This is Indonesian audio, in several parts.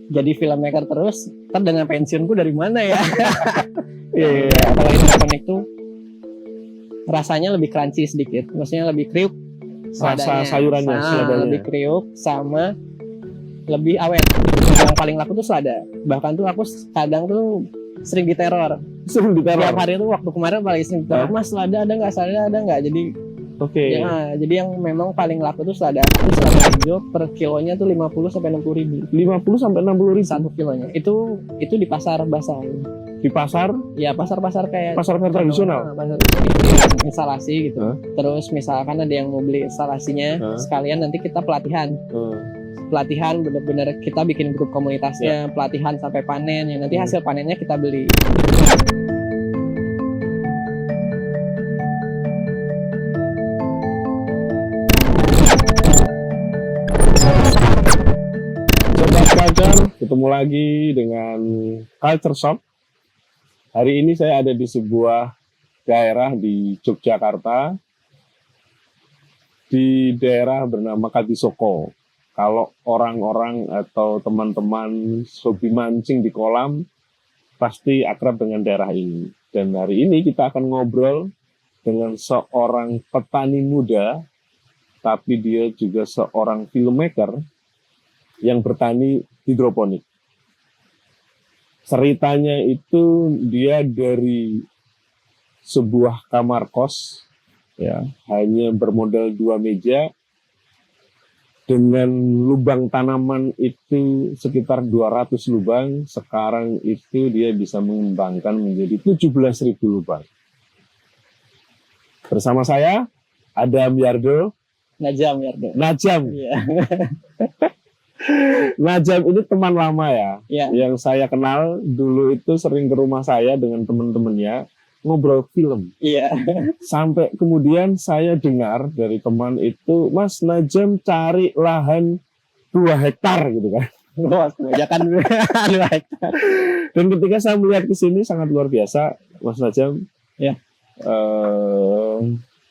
jadi filmmaker terus, ntar dengan pensiunku dari mana ya? Iya. Kalau hidroponik tuh rasanya lebih crunchy sedikit, maksudnya lebih kriuk. Rasa sayurannya, seladanya. Lebih kriuk sama lebih awet. Yang paling laku tuh selada. Bahkan tuh aku kadang tuh sering diteror. Tiap hari tuh waktu kemarin paling sering diteror. Mas selada ada nggak? Selada ada nggak? Jadi ya, jadi yang memang paling laku tuh selada. Itu selada hijau per kilonya tuh 50 sampai 60 ribu. 50 sampai 60 ribu 1 kilonya. Itu di pasar basah. Di pasar? Ya pasar-pasar kayak pasar tradisional. Pasar instalasi gitu. Terus misalkan ada yang mau beli instalasinya, sekalian nanti kita pelatihan. Pelatihan bener-bener kita bikin grup komunitasnya, pelatihan sampai panen. Ya nanti hasil panennya kita beli. Sobat Culture, ketemu lagi dengan Culture Shop. Hari ini saya ada di sebuah daerah di Yogyakarta, di daerah bernama Kadisoko. Kalau orang-orang atau teman-teman hobi mancing di kolam, pasti akrab dengan daerah ini. Dan hari ini kita akan ngobrol dengan seorang petani muda, tapi dia juga seorang filmmaker yang bertani hidroponik. Ceritanya itu dia dari sebuah kamar kos, ya, hanya bermodal 2 meja, dengan lubang tanaman itu sekitar 200 lubang. Sekarang itu dia bisa mengembangkan menjadi 17.000 lubang. Bersama saya, Adam Yardo. Najam. Iya. Najam ini teman lama ya, yang saya kenal dulu itu sering ke rumah saya dengan teman-temannya ngobrol film. Iya. Sampai kemudian saya dengar dari teman itu, Mas Najam cari lahan 2 hektar gitu kan. Kan 2 hektar. Dan ketika saya melihat ke sini sangat luar biasa, Mas Najam. Ya.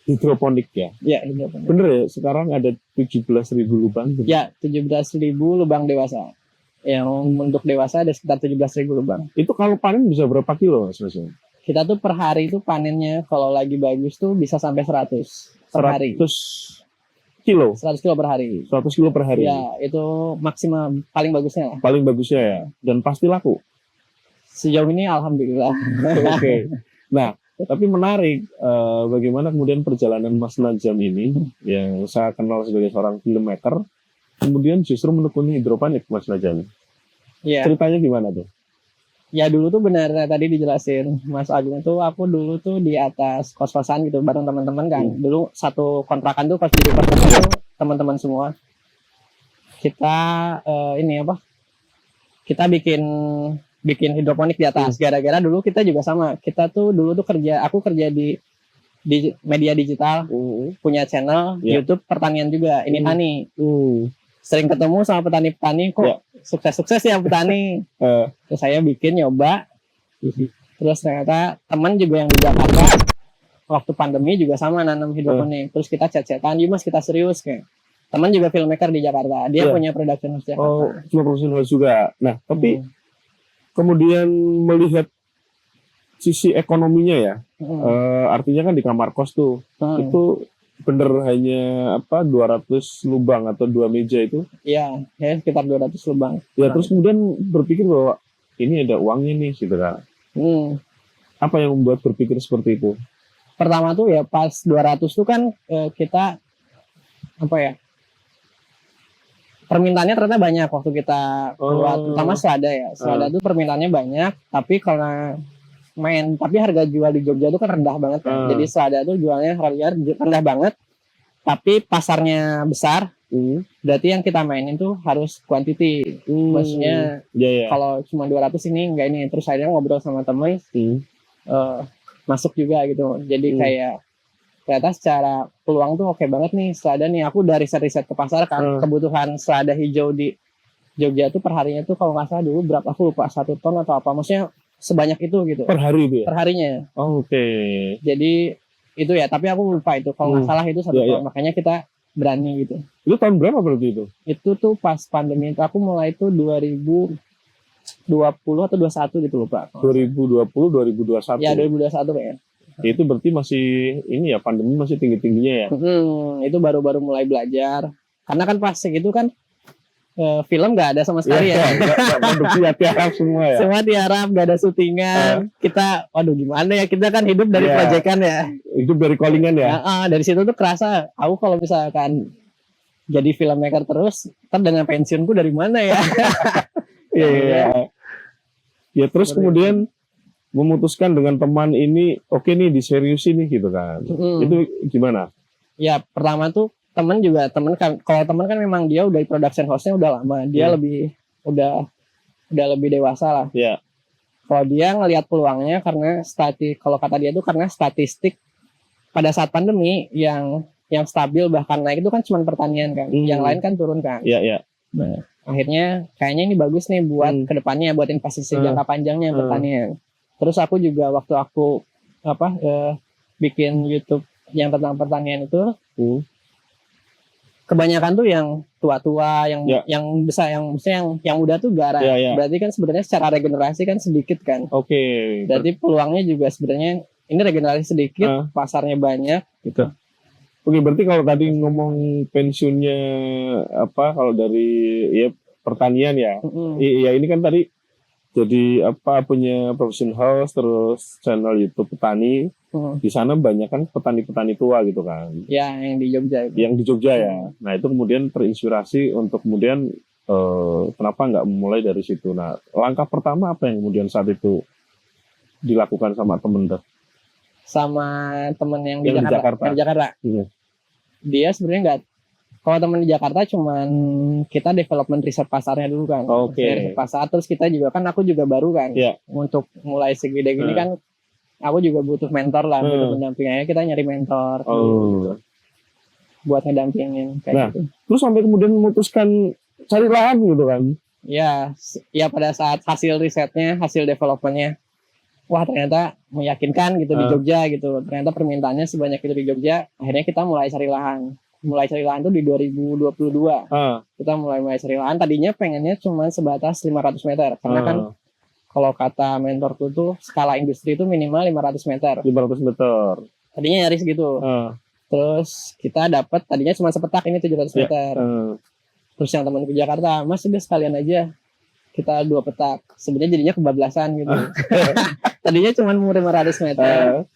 Hidroponik ya? Ya, hidroponik. Bener ya, sekarang ada 17.000 lubang? Bener? Ya, 17.000 lubang dewasa. Yang untuk dewasa ada sekitar 17.000 lubang. Itu kalau panen bisa berapa kilo, Mas Najam? Kita tuh per hari itu panennya kalau lagi bagus tuh bisa sampai 100 per hari. 100 kilo? 100 kilo per hari. 100 kilo per hari? Ya, itu maksimal paling bagusnya. Paling bagusnya ya? Dan pasti laku? Sejauh ini Alhamdulillah. Oke. Nah, tapi menarik bagaimana kemudian perjalanan Mas Najam ini yang saya kenal sebagai seorang filmmaker kemudian justru menekuni hidroponik, Mas Najam. Iya. Ceritanya gimana tuh? Ya dulu tuh benar tadi dijelasin Mas Agung tuh, aku dulu tuh di atas kos-kosan gitu bareng teman-teman kan. Dulu satu kontrakan tuh pas jadi kos-kosan tuh teman-teman semua. Kita kita bikin hidroponik di atas. Gara-gara dulu kita juga sama. Kita tuh dulu tuh aku kerja di media digital, punya channel YouTube pertanian juga. Ini Tani. Sering ketemu sama petani-petani kok sukses-sukses ya petani. Terus saya bikin nyoba. Terus ternyata teman juga yang di Jakarta waktu pandemi juga sama nanam hidroponik. Terus kita chat-chatan, "Yuk Mas, kita serius." Kayak teman juga filmmaker di Jakarta. Dia punya production house Jakarta. Oh, cuma production house juga. Nah, tapi kemudian melihat sisi ekonominya ya, artinya kan di kamar kos tuh, itu bener hanya 200 lubang atau 2 meja itu? Iya, sekitar 200 lubang. Ya, terus kemudian berpikir bahwa ini ada uangnya nih, gitu kan? Apa yang membuat berpikir seperti itu? Pertama tuh ya pas 200 tuh kan kita permintaannya ternyata banyak waktu kita keluar, terutama selada ya. Selada tuh permintaannya banyak, tapi karena tapi harga jual di Jogja tuh kan rendah banget kan. Jadi selada tuh jualnya harga rendah banget, tapi pasarnya besar. Berarti yang kita mainin tuh harus quantity. Maksudnya kalau cuma 200 ini enggak ini. Terus akhirnya ngobrol sama temen, masuk juga gitu. Jadi kayak ternyata secara peluang tuh oke banget nih selada nih. Aku dari riset ke pasar kan, kebutuhan selada hijau di Jogja tuh per harinya tuh kalau nggak salah dulu berapa, aku lupa, 1 ton atau apa. Maksudnya sebanyak itu gitu. Per hari itu ya? Per harinya. Oke. Jadi itu ya, tapi aku lupa itu. Kalau nggak salah itu 1 ton. Makanya kita berani gitu. Itu tahun berapa berarti itu? Itu tuh pas pandemi. Aku mulai itu 2000 20 atau 21 gitu lupa. 2020 2021. Ya 2021 kayaknya. Itu berarti masih ini ya, pandemi masih tinggi-tingginya ya. Itu baru-baru mulai belajar. Karena kan pas segitu kan film nggak ada sama sekali ya. Nggak produksi ya, tiarap semua ya. Semua tiarap, nggak ada syutingan. Kita, waduh gimana ya, kita kan hidup dari proyekan ya. Hidup dari callingan ya. Dari situ tuh kerasa, aku kalau misalkan jadi filmmaker terus, ntar dengan pensiunku dari mana ya? Iya. Ya terus kemudian memutuskan dengan teman ini, oke nih diseriusin nih gitu kan. Itu gimana? Ya pertama tuh teman kan, kalau teman kan memang dia udah di production house-nya udah lama, dia lebih udah lebih dewasa lah. Iya. Kalau dia ngelihat peluangnya karena kalau kata dia tuh karena statistik pada saat pandemi yang stabil bahkan naik itu kan cuma pertanian kan, yang lain kan turun kan. Iya. Nah, akhirnya kayaknya ini bagus nih buat kedepannya, buat investasi jangka panjangnya pertanian. Terus aku juga waktu aku bikin YouTube yang tentang pertanian itu, kebanyakan tuh yang tua-tua, yang besar, yang muda tuh garang. Berarti kan sebenarnya secara regenerasi kan sedikit kan. Oke. Berarti peluangnya juga sebenarnya ini regenerasi sedikit, pasarnya banyak gitu. Oke, berarti kalau tadi ngomong pensiunnya kalau dari ya pertanian ya. Iya, ini kan tadi jadi punya production house terus channel YouTube petani. Di sana banyak kan petani-petani tua gitu kan. Ya, yang di Jogja. Yang di Jogja ya. Nah, itu kemudian terinspirasi untuk kemudian kenapa nggak memulai dari situ. Nah, langkah pertama apa yang kemudian saat itu dilakukan sama temen tuh? Sama temen yang di Jakarta. Yang di Jakarta. Dia sebenarnya nggak. Kalau temen di Jakarta cuman kita development riset pasarnya dulu kan. Riset pasar, terus kita juga kan, aku juga baru kan. Untuk mulai segede gini kan, aku juga butuh mentor lah, butuh pendampingnya. Kita nyari mentor buat ngedampingin kayak gitu. Terus sampai kemudian memutuskan cari lahan gitu kan? Ya pada saat hasil risetnya, hasil developmentnya, wah ternyata meyakinkan gitu di Jogja gitu. Ternyata permintaannya sebanyak itu di Jogja. Akhirnya kita mulai cari lahan. Mulai cari lahan tuh di 2022. Kita mulai cari lahan. Tadinya pengennya cuma sebatas 500 meter. Karena kan kalau kata mentorku tuh skala industri itu minimal 500 meter. 500 meter. Tadinya nyaris gitu. Terus kita dapat tadinya cuma sepetak ini 700 meter. Terus yang temanku di Jakarta, Mas udah sekalian aja kita 2 petak. Sebenarnya jadinya kebablasan gitu. Tadinya cuma 500 meter.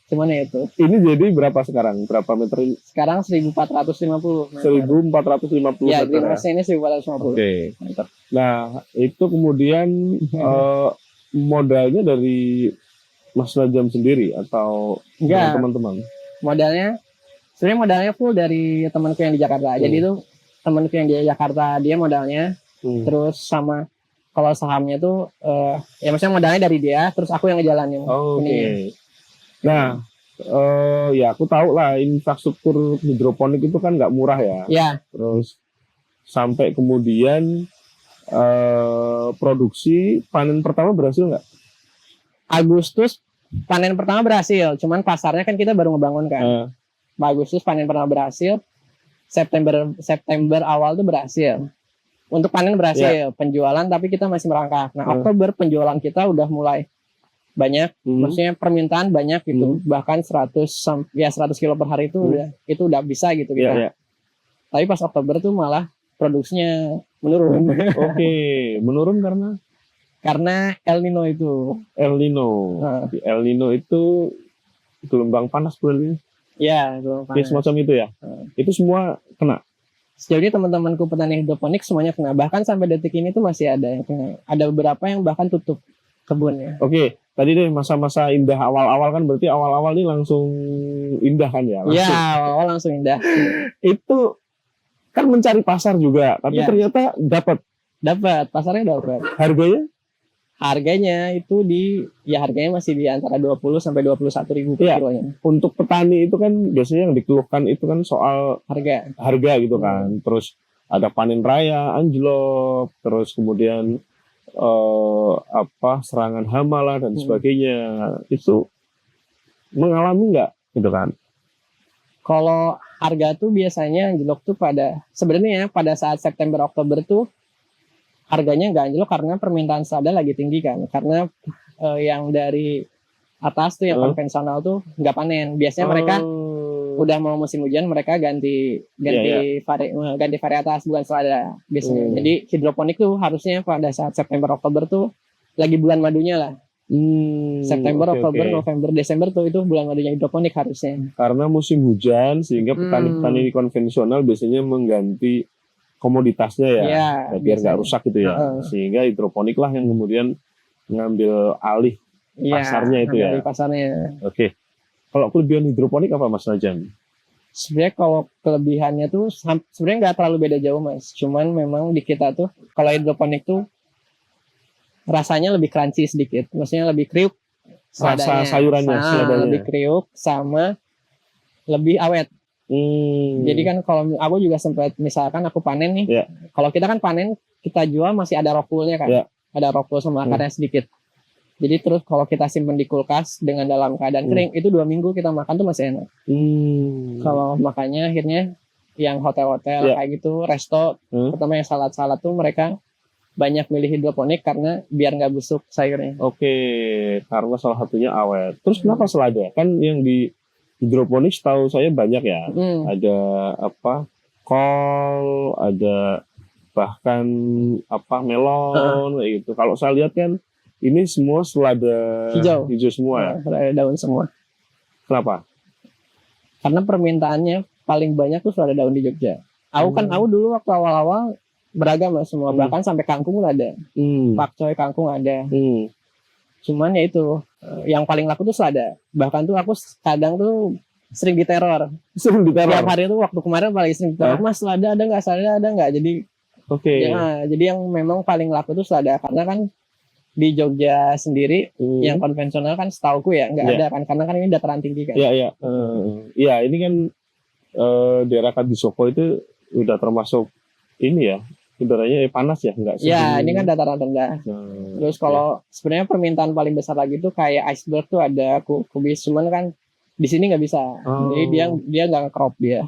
Cuman ya itu. Ini jadi berapa sekarang? Berapa meter ini? Sekarang 1450 meter. 1450 ya, meter. Ya, ini 1450. Oke. Meter. Nah, itu kemudian modalnya dari Mas Najam sendiri atau teman-teman? Sebenarnya modalnya full dari temanku yang di Jakarta. Jadi itu temanku yang di Jakarta, dia modalnya. Terus sama kalau sahamnya tuh ya maksudnya modalnya dari dia, terus aku yang ngejalanin. Oke. Nah, ya aku tahu lah infrastruktur hidroponik itu kan nggak murah ya. Iya. Terus sampai kemudian produksi panen pertama berhasil nggak? Agustus panen pertama berhasil, cuman pasarnya kan kita baru ngebangun kan. Agustus panen pertama berhasil, September awal tuh berhasil. Untuk panen berhasil, penjualan tapi kita masih merangkak. Nah, Oktober penjualan kita udah mulai banyak, maksudnya permintaan banyak gitu, bahkan 100 kilo per hari itu udah bisa gitu kita. Tapi pas Oktober tuh malah produksinya menurun. Menurun karena El Nino itu. El Nino itu gelombang panas bulan ini. Iya, gelombang panas. Semacam itu ya. Itu semua kena. Sejauh ini teman-temanku petani hidroponik semuanya kena. Bahkan sampai detik ini tuh masih ada yang kena. Ada beberapa yang bahkan tutup kebunnya. Tadi deh masa-masa indah awal-awal kan, berarti awal-awal ini langsung indah kan ya? Iya, awal-awal langsung indah. Itu kan mencari pasar juga, tapi ternyata dapat pasarnya dapat. Harganya itu harganya masih di antara 20 sampai 21 ribu per kilonya. Untuk petani itu kan biasanya yang dikeluhkan itu kan soal harga gitu kan. Terus ada panen raya, anjlok, terus kemudian serangan hama lah dan sebagainya. Itu mengalami nggak gitu kan? Kalau harga tuh biasanya anjlok tuh pada saat September Oktober tuh harganya nggak anjlok karena permintaan selada lagi tinggi kan. Karena yang dari atas tuh yang konvensional tuh nggak panen. Biasanya mereka udah mau musim hujan, mereka ganti varietas bukan selada biasanya. Jadi hidroponik tuh harusnya pada saat September Oktober tuh lagi bulan madunya lah. September, Oktober, November, Desember tuh itu bulan madunya hidroponik harusnya. Karena musim hujan sehingga petani-petani konvensional biasanya mengganti komoditasnya ya, biar nggak rusak gitu ya. Sehingga hidroponik lah yang kemudian ngambil alih pasarnya itu ya. Pasarnya. Oke. Kalau kelebihan hidroponik apa Mas Najan? Sebenarnya kalau kelebihannya tuh sebenarnya nggak terlalu beda jauh Mas. Cuman memang di kita tuh kalau hidroponik tuh rasanya lebih crunchy sedikit. Maksudnya lebih kriuk. Rasa sayurannya, seladanya. Lebih kriuk sama lebih awet. Jadi kan kalau aku juga sempat misalkan aku panen nih. Kalau kita kan panen kita jual masih ada rockwoolnya kan. Ada rockwool sama akarnya sedikit. Jadi terus kalau kita simpan di kulkas dengan dalam keadaan kering, itu 2 minggu kita makan tuh masih enak. Kalau makanya akhirnya yang hotel-hotel kayak gitu, resto, terutama yang salad-salad tuh mereka banyak milih hidroponik karena biar nggak busuk sayurnya. Oke, karena salah satunya awet. Terus kenapa selada? Kan yang di hidroponik setahu saya banyak ya. Ada kol, ada bahkan melon kayak gitu. Kalau saya lihat kan ini semua selada hijau semua ya? Selada daun semua. Kenapa? Karena permintaannya paling banyak tuh selada daun di Jogja. Aku dulu waktu awal-awal beragam lah semua. Bahkan sampai kangkung ada. Pakcoy kangkung ada. Cuman ya itu, yang paling laku tuh selada. Bahkan tuh aku kadang tuh sering diteror. Tiap hari tuh waktu kemarin paling sering diteror. Mas selada ada nggak? Jadi jadi yang memang paling laku tuh selada. Karena kan di Jogja sendiri yang konvensional kan setauku ya nggak ada kan karena kan ini dataran tinggi kan. Iya ini kan daerah Kadisoko itu udah termasuk ini ya udaranya panas ya nggak? Ini kan dataran rendah. Terus kalau sebenarnya permintaan paling besar lagi tuh kayak iceberg tuh ada kubis cuman kan di sini nggak bisa. Jadi dia nggak nge-crop dia.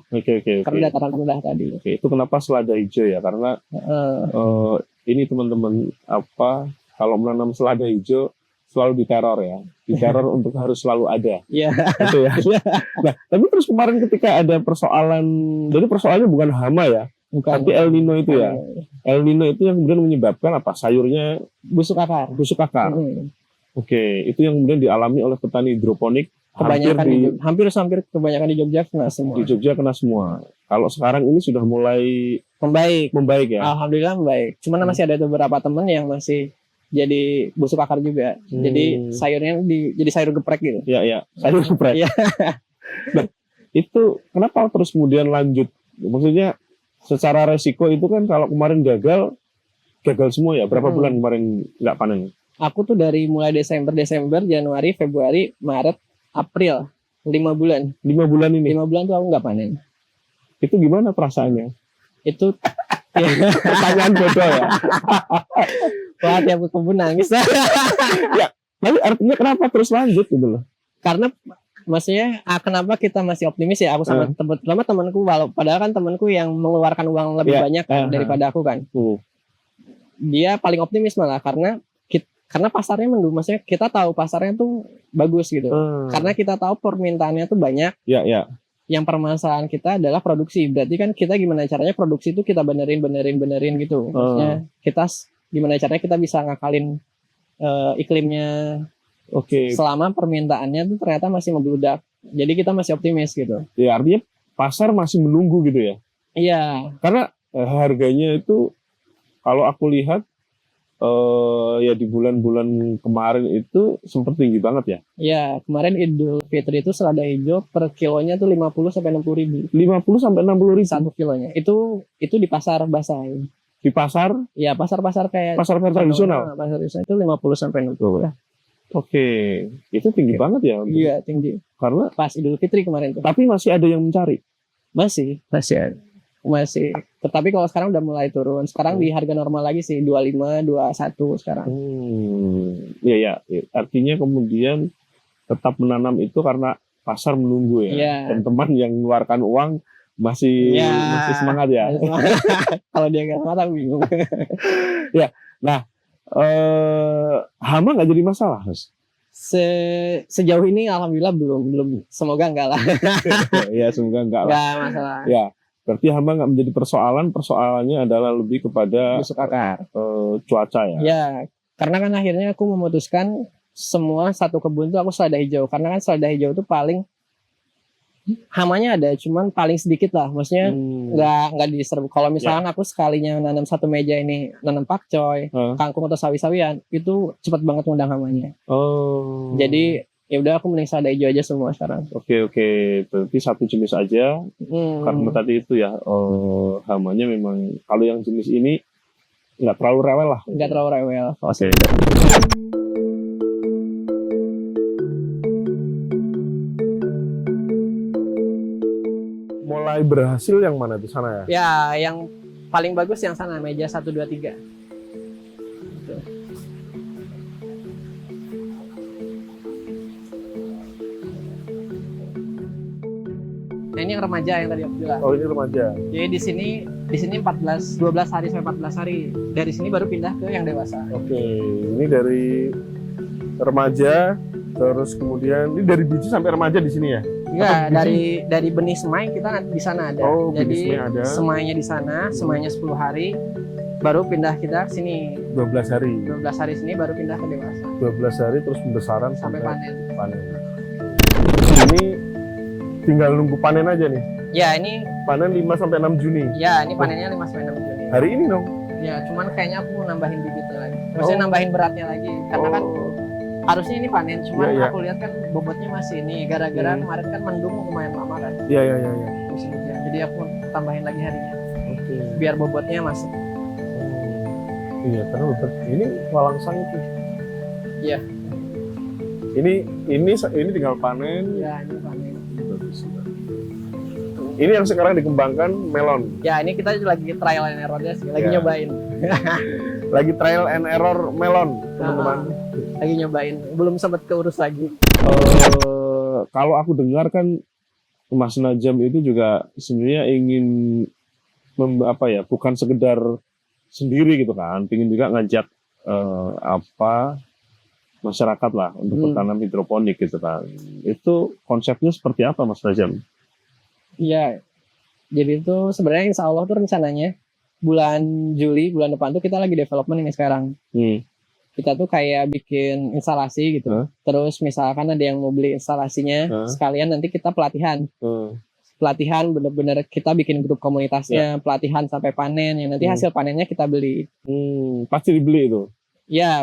Karena dataran rendah tadi. Itu kenapa selada hijau ya karena ini teman-teman kalau menanam selada hijau selalu diteror ya. Diteror untuk harus selalu ada. Gitu ya. Nah, tapi terus kemarin ketika ada persoalan, jadi persoalannya bukan hama ya. Tapi El Nino itu ya. El Nino itu yang kemudian menyebabkan apa? Sayurnya busuk akar. Oke, itu yang kemudian dialami oleh petani hidroponik. Hampir kebanyakan di Jogja kena semua. Di Jogja kena semua. Kalau sekarang ini sudah mulai membaik ya. Alhamdulillah membaik. Cuman masih ada beberapa teman yang masih jadi busuk akar juga. Jadi sayurnya jadi sayur geprek gitu. Iya, sayur geprek. Nah, itu kenapa terus kemudian lanjut? Maksudnya secara resiko itu kan kalau kemarin gagal semua ya. Berapa bulan kemarin nggak panen? Aku tuh dari mulai Desember, Januari, Februari, Maret, April, 5 bulan. 5 bulan ini? 5 bulan tuh aku nggak panen. Itu gimana perasaannya? Itu pertanyaan bodoh ya. Wah, tiap kebun nangis. Ya, tapi artinya kenapa terus lanjut gitu loh? Karena maksudnya kenapa kita masih optimis ya aku sama temanku padahal kan temanku yang mengeluarkan uang lebih banyak kan daripada aku kan. Dia paling optimis malah karena pasarnya maksudnya kita tahu pasarnya tuh bagus gitu. Karena kita tahu permintaannya tuh banyak. Yang permasalahan kita adalah produksi. Berarti kan kita gimana caranya produksi itu kita benerin gitu. Maksudnya kita gimana caranya kita bisa ngakalin iklimnya. Selama permintaannya tuh ternyata masih membludak. Jadi kita masih optimis gitu. Ya artinya pasar masih menunggu gitu ya. Iya. Karena harganya itu kalau aku lihat ya di bulan-bulan kemarin itu sempat tinggi banget ya. Iya, kemarin Idul Fitri itu selada hijau per kilonya tuh 50 sampai 60 ribu. 50 sampai 60 ribu 1 kilonya. Itu di pasar basah. Di pasar? Iya, pasar-pasar kayak pasar tradisional. Pasar tradisional itu 50 sampai 60 lah. Itu tinggi banget ya. Iya, tinggi. Karena pas Idul Fitri kemarin tuh. Tapi masih ada yang mencari. Masih ada. Tetapi kalau sekarang udah mulai turun. Sekarang di harga normal lagi sih 25, 21 sekarang. Iya. Artinya kemudian tetap menanam itu karena pasar menunggu ya. Dan teman yang mengeluarkan uang masih Ya. masih semangat ya. Kalau dia nggak semangat aku bingung. Hama nggak jadi masalah, Mas? Sejauh ini alhamdulillah belum. Semoga enggak lah. Ya semoga enggak lah. Enggak masalah. Ya, berarti hama nggak menjadi persoalan. Persoalannya adalah lebih kepada Busuk akar. cuaca ya. Ya, karena kan akhirnya aku memutuskan semua satu kebun tuh aku selada hijau. Karena kan selada hijau tuh paling hamanya ada, cuman paling sedikit lah. Maksudnya nggak diserbu. Kalau misalkan aku sekalinya nanam satu meja ini nanam pakcoy, kangkung atau sawi-sawian, itu cepat banget ngundang hamanya. Oh. Jadi ya udah aku mending selada hijau aja semua sekarang. Oke. Berarti satu jenis aja. Karena tadi itu ya hamanya memang kalau yang jenis ini nggak terlalu rewel lah. Nggak terlalu rewel. Oke. Mulai berhasil yang mana di sana ya? Ya, yang paling bagus yang sana meja 1, 2, 3. Gitu. Nah, ini yang remaja yang tadi aku bilang. Oh, ini remaja. Jadi di sini 12 hari sampai 14 hari. Dari sini baru pindah ke yang dewasa. Oke, ini dari remaja, terus kemudian ini dari biji sampai remaja di sini ya? Enggak, dari benih semai kita di sana ada. Oh, jadi benih semai ada. semainya di sana, semainya 10 hari, baru pindah kita ke sini. 12 hari. 12 hari sini baru pindah ke dewasa. 12 hari terus pembesaran Sampai panen. Ini tinggal nunggu panen aja nih. Ya, ini Panen 5 sampai 6 Juni. ya ini panennya 5 sampai 6 Juni. Hari ini dong. Ya, cuman kayaknya aku mau nambahin bibitnya lagi. Maksudnya nambahin beratnya lagi. Karena kan harusnya ini panen, cuman Iya. aku lihat kan bobotnya masih ini. Gara-gara kemarin kan mendung lumayan lama kan. Iya. Musim hujan. Jadi aku tambahin lagi harinya. Oke. Biar bobotnya masuk. Iya, karena ini walangsang itu. Iya. Ini tinggal panen. Ya, ini panen. Ini yang sekarang dikembangkan melon. Ya, ini kita lagi trial and error sih, lagi Ya. nyobain. Lagi trial and error melon, teman-teman. Lagi nyobain, belum sempat keurus lagi. Kalau aku dengar kan Mas Najam itu juga sebenarnya ingin bukan sekedar sendiri gitu kan, ingin juga ngajak masyarakat lah untuk bertanam hidroponik gitu kan. Itu konsepnya seperti apa, Mas Najam? Iya, jadi itu sebenarnya insya Allah tuh rencananya bulan Juli, bulan depan tuh kita lagi development ini sekarang. Kita tuh kayak bikin instalasi gitu. Terus misalkan ada yang mau beli instalasinya, sekalian nanti kita pelatihan. Pelatihan bener-bener kita bikin grup komunitasnya, pelatihan sampai panen, yang nanti hasil panennya kita beli. Pasti dibeli itu? Ya,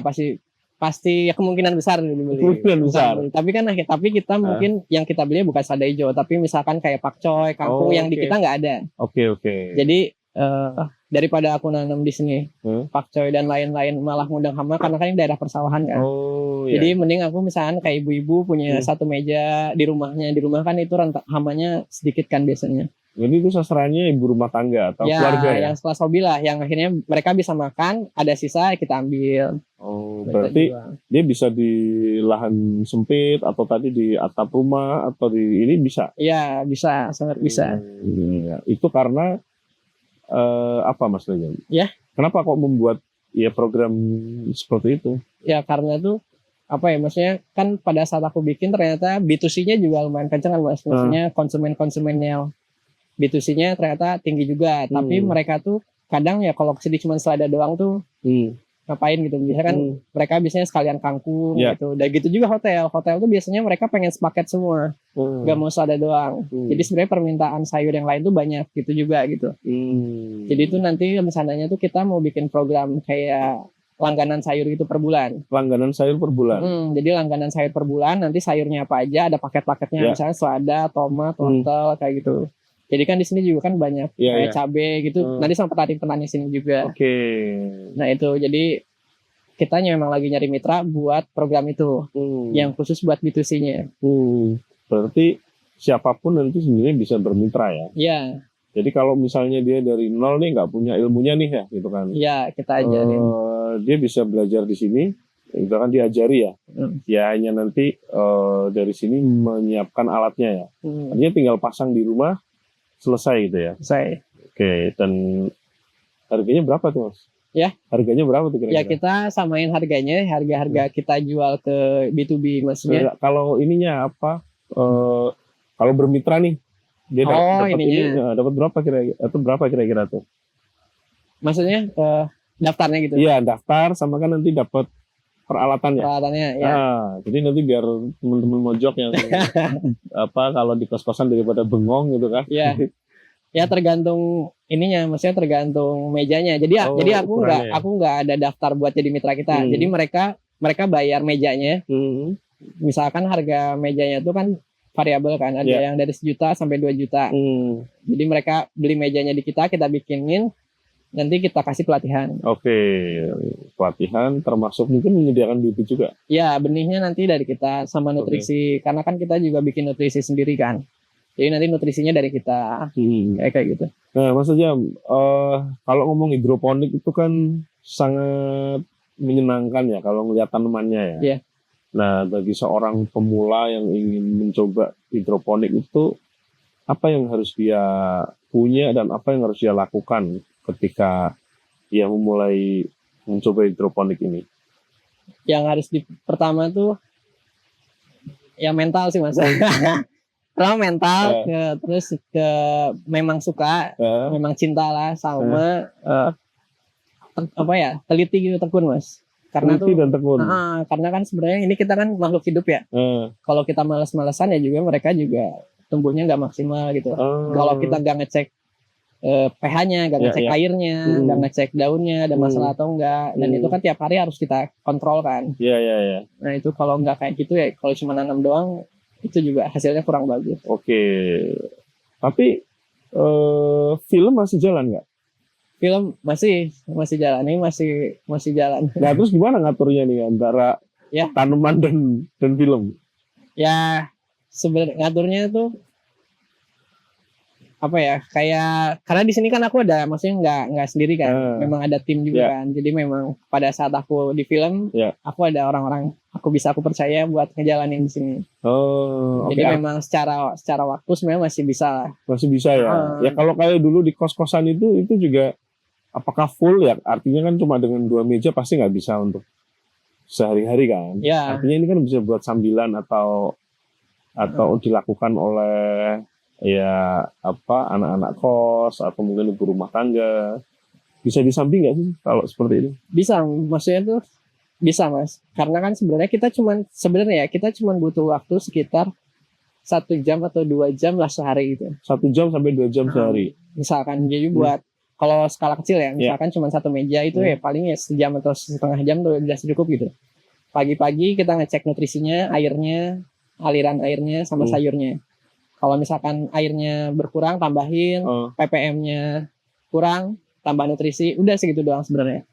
pasti ya kemungkinan besar dibeli. Kemungkinan besar. Tapi kita mungkin yang kita beli bukan selada hijau, tapi misalkan kayak pakcoy, kangkung yang di kita nggak ada. Oke. Jadi daripada aku nanam di sini pakcoy dan lain-lain malah ngundang hama, karena kan ini daerah persawahan kan. Jadi mending aku misalkan kayak ibu-ibu punya satu meja di rumahnya. Di rumah kan itu hamanya sedikit kan biasanya. Jadi itu sasarannya ibu rumah tangga atau keluarga ya? Yang sekelas hobi lah, yang akhirnya mereka bisa makan, ada sisa kita ambil. Berarti dia bisa di lahan sempit atau tadi di atap rumah atau di ini bisa? Iya, bisa, sangat bisa. Itu karena apa Mas Najam? Ya. Kenapa kok membuat program seperti itu? Ya karena tuh maksudnya kan pada saat aku bikin ternyata B2C-nya juga lumayan kenceng kan Mas. Maksudnya konsumennya B2C-nya ternyata tinggi juga, tapi mereka tuh kadang ya kalau kesini cuma selada doang tuh ngapain gitu. Biasanya kan mereka biasanya sekalian kangkung gitu. Dan gitu juga hotel tuh biasanya mereka pengen sepaket semua, nggak mau selada doang. Jadi sebenarnya permintaan sayur yang lain tuh banyak gitu juga gitu. Jadi itu nanti rencananya tuh kita mau bikin program kayak langganan sayur gitu per bulan. Langganan sayur per bulan. Jadi langganan sayur per bulan, nanti sayurnya apa aja ada paket-paketnya, misalnya selada, tomat, wortel kayak gitu. Jadi kan di sini juga kan banyak kayak cabe gitu. Nanti sama petani-petani sini juga. Nah itu jadi kita memang lagi nyari mitra buat program itu yang khusus buat B2C-nya. Berarti siapapun nanti sebenarnya bisa bermitra ya? Iya. Jadi kalau misalnya dia dari nol nih nggak punya ilmunya nih ya gitu kan? Iya, kita ajarin. Dia bisa belajar di sini. Itu kan diajari ya. Ya hanya nanti dari sini menyiapkan alatnya ya. Artinya tinggal pasang di rumah. selesai gitu ya. Saya Oke, dan harganya berapa tuh Mas? Ya. Harganya berapa tuh ya kira-kira? kita samain harganya, harga kita jual ke B2B maksudnya. Kalau ininya apa? Kalau bermitra nih, dia dapat ininya. dapat berapa kira-kira? Atau berapa kira-kira tuh? Maksudnya daftarnya gitu. Iya, daftar sama kan nanti dapat peralatannya. Peralatannya ya. Jadi nanti biar teman-teman mojok yang apa kalau di kos-kosan daripada bengong gitu kan. Iya. Ya tergantung ininya, maksudnya tergantung mejanya. Jadi aku nggak ada daftar buat jadi mitra kita. Jadi mereka bayar mejanya. Misalkan harga mejanya itu kan variabel kan, ada yang dari 1 juta sampai 2 juta. Jadi mereka beli mejanya di kita bikinin, nanti kita kasih pelatihan. Oke, pelatihan termasuk mungkin menyediakan bibit juga. Ya, benihnya nanti dari kita sama nutrisi, karena kan kita juga bikin nutrisi sendiri kan. Jadi nanti nutrisinya dari kita, kayak gitu. Nah, maksudnya kalau ngomong hidroponik itu kan sangat menyenangkan ya kalau ngelihat tanamannya ya. Iya. Nah, bagi seorang pemula yang ingin mencoba hidroponik itu apa yang harus dia punya dan apa yang harus dia lakukan ketika dia memulai mencoba hidroponik ini? Yang harus pertama tuh ya mental sih Mas. Pertama mental, terus memang suka, memang cinta lah sama teliti gitu, tekun Mas. Karena teliti dan tekun. Karena kan sebenarnya ini kita kan makhluk hidup ya. Kalau kita malas-malasan ya juga mereka juga tumbuhnya nggak maksimal gitu. Kalau kita nggak ngecek pH-nya, nggak ngecek airnya, nggak ngecek daunnya ada masalah atau enggak, dan itu kan tiap hari harus kita kontrol kan. Iya. Nah itu kalau nggak kayak gitu ya, kalau cuma nanam doang itu juga hasilnya kurang bagus. Oke. Tapi film masih jalan nggak? Film masih jalan, ini masih jalan. Nah terus gimana ngaturnya nih antara tanaman dan film? Ya sebenarnya ngaturnya tuh apa ya, kayak karena di sini kan aku ada, maksudnya nggak sendiri kan, memang ada tim juga kan. Jadi memang pada saat aku di film, aku ada orang-orang aku percaya buat ngejalanin di sini. Jadi memang secara waktu sebenarnya masih bisa ya. Ya kalau kayak dulu di kos-kosan itu juga apakah full ya? Artinya kan cuma dengan 2 meja pasti nggak bisa untuk sehari-hari kan. Artinya ini kan bisa buat sambilan atau dilakukan oleh anak-anak kos atau mungkin ibu rumah tangga. Bisa di samping nggak sih kalau seperti ini? Bisa, maksudnya tuh bisa Mas. Karena kan sebenarnya kita cuma butuh waktu sekitar 1 jam atau 2 jam lah sehari gitu. 1 jam sampai 2 jam sehari. Misalkan jadi buat kalau skala kecil ya, misalkan cuma 1 meja itu ya paling ya 1 jam atau setengah jam tuh udah cukup gitu. Pagi-pagi kita ngecek nutrisinya, airnya, aliran airnya sama sayurnya. Kalau misalkan airnya berkurang, tambahin, ppm-nya kurang, tambah nutrisi, udah segitu doang sebenarnya.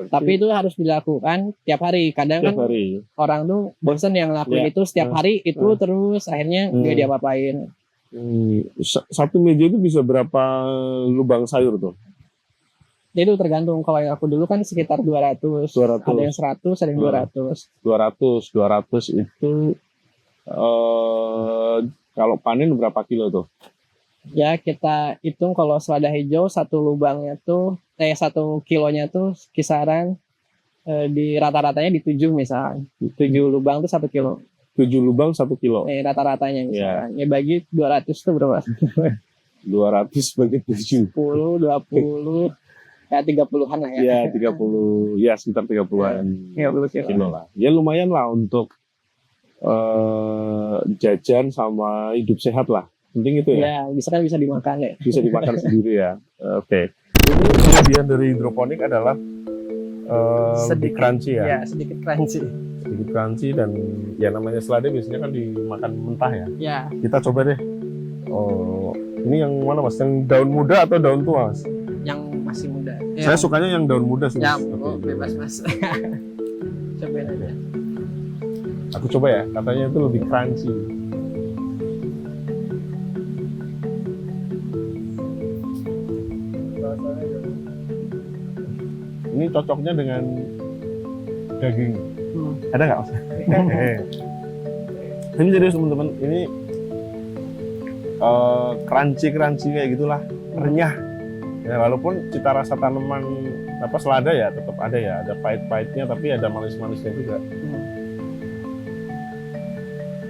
Tapi itu harus dilakukan tiap hari. Kadang kan orang tuh bosan yang ngelakuin itu setiap hari itu terus akhirnya nggak diapa-apain. 1 meja itu bisa berapa lubang sayur tuh? Itu tergantung. Kalau yang aku dulu kan sekitar 200. Ada yang 100, ada yang 200. 200 itu kalau panen berapa kilo tuh? Ya kita hitung kalau selada hijau 1 lubangnya tuh 1 kilonya tuh kisaran di rata-ratanya di 7 misalnya. 7 lubang tuh 1 kilo. 7 lubang 1 kilo. Rata-ratanya misalnya. Ya bagi 200 tuh berapa? 200 bagi 7. 10, 20, ya 30-an lah ya. Ya 30, ya sekitar 30-an 30 kilo lah. Ya lumayan lah untuk jajan sama hidup sehat lah. Penting itu ya. Ya, bisa dimakan ya. Bisa dimakan sendiri ya. Oke. Ini kelebihan dari hidroponik adalah sedikit crunchy ya. Ya, sedikit crunchy. Sedikit crunchy dan ya namanya selada biasanya kan dimakan mentah ya. Ya. Kita coba deh. Ini yang mana Mas? Yang daun muda atau daun tua Mas? Yang masih muda. Saya sukanya yang daun muda sih. Ya, bebas Mas. Cobain aja. Aku coba ya, katanya itu lebih crunchy. Ini cocoknya dengan daging. Ada nggak Mas? Ini serius teman-teman, ini crunchy kayak gitulah, renyah. Ya, walaupun cita rasa tanaman selada ya tetap ada ya, ada pahit-pahitnya tapi ada manis-manisnya juga.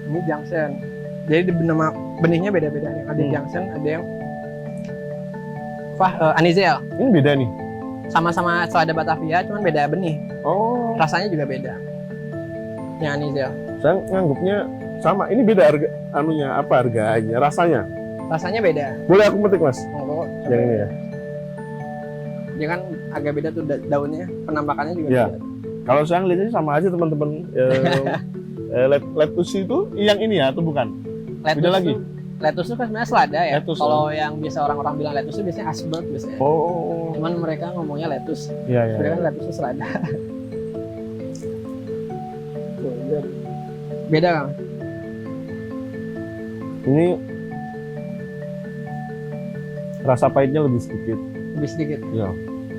Ini Junction. Jadi nama benihnya beda-beda nih. Ada Junction, ada yang Anizel. Ini beda nih. Sama-sama selada Batavia, cuman beda benih. Oh. Rasanya juga beda. Yang Anizel. Saya nganggupnya sama. Ini beda harganya, rasanya. Rasanya beda. Boleh aku petik, Mas? Monggo. Yang ini ya. Dia kan agak beda tuh daunnya, penampakannya juga Ya. beda. Kalau saya ngeliatnya sama aja teman-teman. Lettuce itu yang ini ya atau bukan? Beda lagi. Lettuce itu kan sebenarnya selada ya. Lettuce, Kalau yang biasa orang-orang bilang lettuce itu biasanya iceberg biasanya. Oh. Cuman mereka ngomongnya lettuce. Iya, iya. Sebenarnya kan lettuce itu selada. Beda kan? Ini rasa pahitnya lebih sedikit. Lebih sedikit. Iya.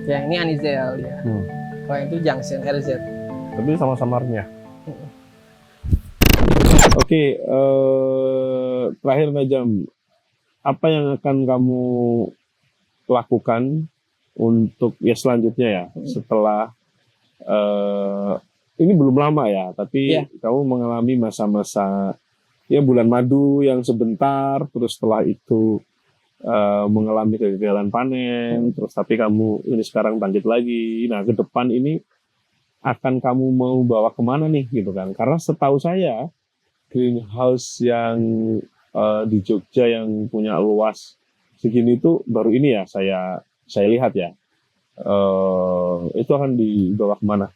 Yang ini Anizel ya. Kalau yang itu Junction RZ. Tapi sama-sama renyah. Oke, terakhir Najam, apa yang akan kamu lakukan untuk ya selanjutnya ya setelah ini belum lama ya, tapi kamu mengalami masa-masa ya bulan madu yang sebentar, terus setelah itu mengalami kegagalan panen, terus tapi kamu ini sekarang bangkit lagi. Nah, ke depan ini akan kamu mau bawa kemana nih gitu kan? Karena setahu saya greenhouse yang di Jogja yang punya luas segini itu baru ini ya saya lihat ya. Itu akan dibawa kemana?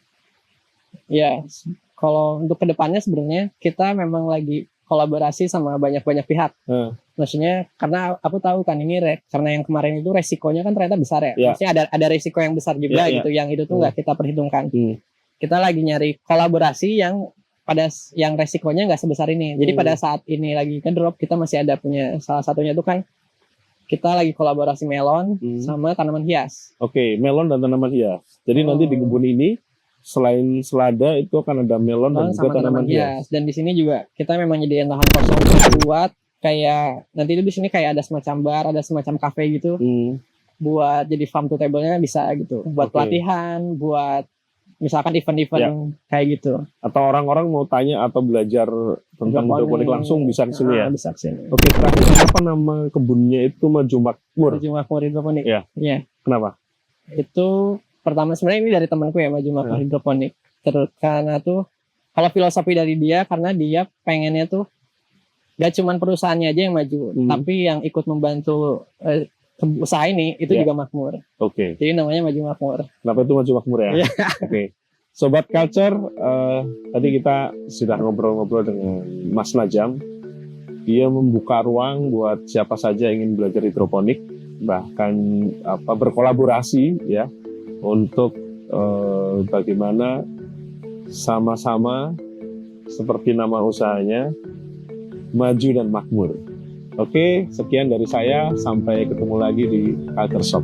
Ya, kalau untuk kedepannya sebenarnya kita memang lagi kolaborasi sama banyak pihak. Maksudnya karena aku tahu kan ini karena yang kemarin itu resikonya kan ternyata besar ya. Maksudnya ada resiko yang besar juga gitu. Yang itu tuh nggak kita perhitungkan. Kita lagi nyari kolaborasi yang resikonya nggak sebesar ini. Jadi pada saat ini lagi drop, kita masih ada punya salah satunya itu kan kita lagi kolaborasi melon sama tanaman hias. Oke, melon dan tanaman hias. Jadi nanti di kebun ini selain selada itu akan ada melon dan juga tanaman hias. Dan di sini juga kita memang nyediain lahan kosong buat kayak nanti itu di sini kayak ada semacam bar, ada semacam kafe gitu. Buat jadi farm to table-nya bisa gitu. Buat pelatihan, buat misalkan event-event kayak gitu. Atau orang-orang mau tanya atau belajar tentang hidroponik langsung bisa ke sini ya? Bisa ke sini. Oke, terakhir apa nama kebunnya itu Maju Makmur? Maju Makmur hidroponik. Iya. Kenapa? Itu pertama sebenarnya ini dari temanku ya, Maju Makmur hidroponik. Karena tuh kalau filosofi dari dia, karena dia pengennya tuh gak cuman perusahaannya aja yang maju, tapi yang ikut membantu usaha ini itu juga makmur. Oke. Jadi namanya Maju Makmur. Kenapa itu Maju Makmur ya? Oke. Sobat Culture, tadi kita sudah ngobrol-ngobrol dengan Mas Najam. Dia membuka ruang buat siapa saja yang ingin belajar hidroponik, bahkan berkolaborasi ya untuk bagaimana sama-sama seperti nama usahanya maju dan makmur. Oke, sekian dari saya. Sampai ketemu lagi di Culture Shop.